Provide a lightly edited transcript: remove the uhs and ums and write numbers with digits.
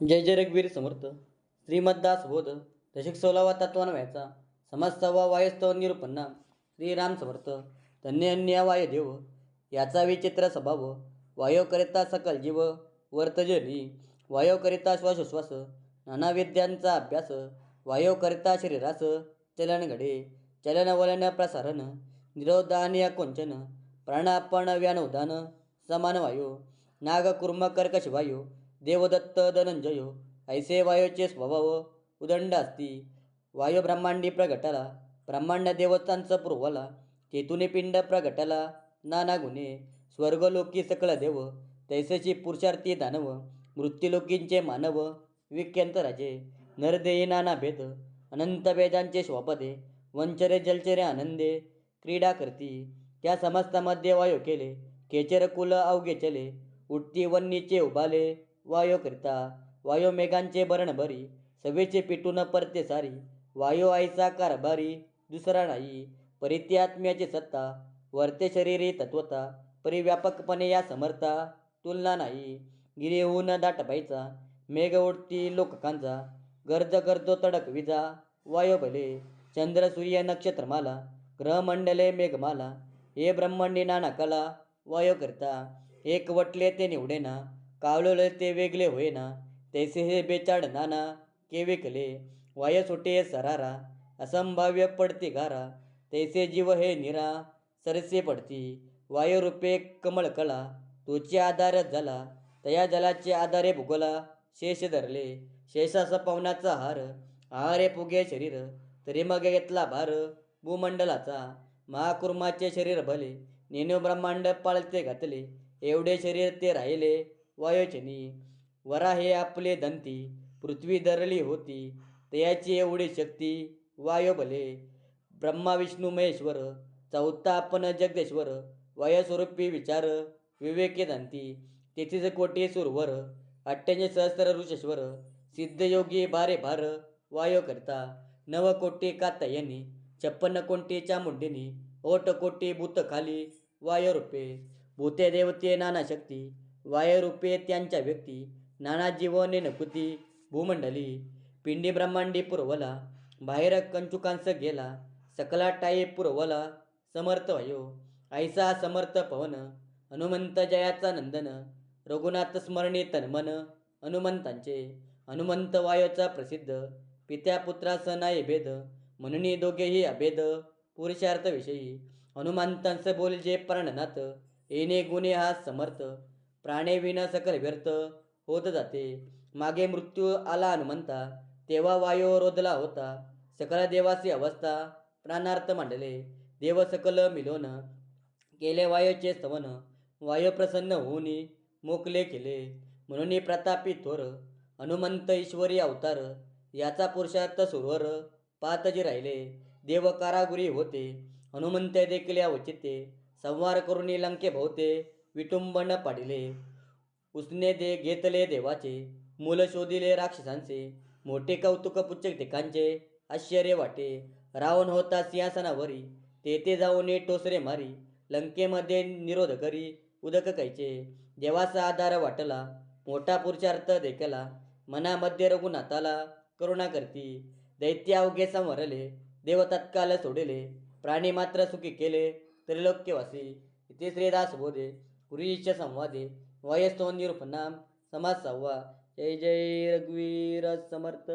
जय जय रघुवीर समर्थ. श्रीमद्दास बोध दशक 16वा तत्वान व्हायचा समाज 6वा वायस्तव निरूपन्ना. श्रीराम समर्थ. धन्य अन्य वायुदेव याचा विचित्र स्वभाव. वायुकरिता सकल जीव वर्तजनी. वायुकरिता श्वासोश्वास नाना विद्यांचा अभ्यास. वायुकरिता शरीरास चलन घडे. चलन वलन प्रसारण निरोधान आकुंचन. प्राणापण व्यान उदान समान वायू. नाग कुर्म कर्कश वायू देवदत्त धनंजय. ऐसे वायूचे स्वभाव उदंड असती. वायू ब्रह्मांडी प्रगटाला ब्रह्मांड देवतांचा पुरवाला. चेतुने पिंड प्रगटाला नाना गुणे. स्वर्गलोकी सकळ देव तैसेची पुरुषार्थी दानव. मृत्यूलोकींचे मानव विख्यंतराजे. नरदेही नाना भेद अनंत वेदांचे श्वापदे. वंचरे जलचरे आनंदे क्रीडा करती. त्या समस्तामध्ये वायू केले केचर कुल अवघे चले. उठती वन्नीचे उभाले वायू करिता. वायू मेघांचे बरण भरी सवेचे पिटून परते सारी. वायू आईचा कारभारी दुसरा नाही. परित्यात्म्याची सत्ता वर्ते शरीरी तत्वता. परिव्यापकपणे या समर्था तुलना नाही. गिरीहून दाट पायचा मेघ उडती लोककांचा. गर्ज करतो तडक विजा वायू भले. चंद्र सूर्य नक्षत्रमाला ग्रहमंडले मेघमाला. हे ब्रह्मांडी नाना कला वायू करता. एक वटले ते निवडेना कावलले ते वेगळे होईना. तैसे हे बेचाड नाना केविकले. वायू सुटे सरारा असंभाव्य पडती गारा. तैसे जीव हे निरा सरसे पडती. वायू रूपे कमळ कळा तोचे आधार झाला. तया जलाचे आधारे भूगोला शेष धरले. शेषास पवनाचा हार आहारे फुगे शरीर. तरी मग घेतला भार भूमंडलाचा. महाकुर्माचे शरीर भले नेनो ब्रह्मांड पाळते घातले. एवढे शरीर ते राहिले वायुचनी. वरा हे आपले दंती पृथ्वी धरली होती. तयाची एवढी शक्ती वायू भले. ब्रह्मा विष्णू महेश्वर चौथा आपण जगदेश्वर. वायुस्वरूपी विचार विवेके दंती. तेथीच कोटी सुरवर 88 सहस्र ऋषेश्वर. सिद्धयोगी बारे भार वायू करता. 9 कोटी कात्यायनी 56 कोटी चामुंडिनी. 8 कोटी भूत खाली वायू रूपे. भूते देवते नाना शक्ती वायुरूपे त्यांच्या व्यक्ती. नाना जीवने नकुती भूमंडली. पिंडी ब्रह्मांडी पुरवला बाहेर कंचुकांस गेला. सकला टाई पुरवला समर्थ वायू. ऐसा समर्थ पवन हनुमंत जयाचा नंदन. रघुनाथ स्मरणी तन्मन हनुमंतांचे. हनुमंत वायूचा प्रसिद्ध पित्या पुत्रास नाही भेद. म्हणून दोघेही अभेद पुरुषार्थ विषयी. हनुमंतांस बोलजे प्राणनाथ येणे गुणे हा समर्थ. प्राणे विना सकल व्यर्थ होत जाते. मागे मृत्यू आला हनुमंता तेव्हा वायू रोधला होता. सकल देवाची अवस्था प्राणार्थ मांडले. देव सकल मिलोन केले वायूचे स्तवन. वायू प्रसन्न होऊन मोकले केले. म्हणून प्रतापी थोर हनुमंत ईश्वरी अवतार. याचा पुरुषार्थ सुरवर पातजी राहिले. देव कारागुरी होते हनुमंत देखील अवचिते. संवार करून लंके भोवते विटुंबन पाडिले. उसने घेतले देवाचे मूल शोधिले राक्षसांचे. मोठे कौतुक पुच्चटिकांचे आश्चर्य वाटे. रावण होता सिंहासनावरी तेथे जाऊन टोसरे मारी. लंकेमध्ये निरोध करी उदक कैचे. देवाचा आधार वाटला मोठा पुरुषार्थ देखला. मनामध्ये रघुनाथाला करुणा करती. दैत्य अवघे संवरले देव तत्काल सोडले. प्राणी मात्र सुखी केले त्रिलोक्यवासी. इथे श्रीदास बोधे गुरुशिष्य संवादे वायस्तव निरूपणाम समाज 6वा. जय जय रघुवीर समर्थ.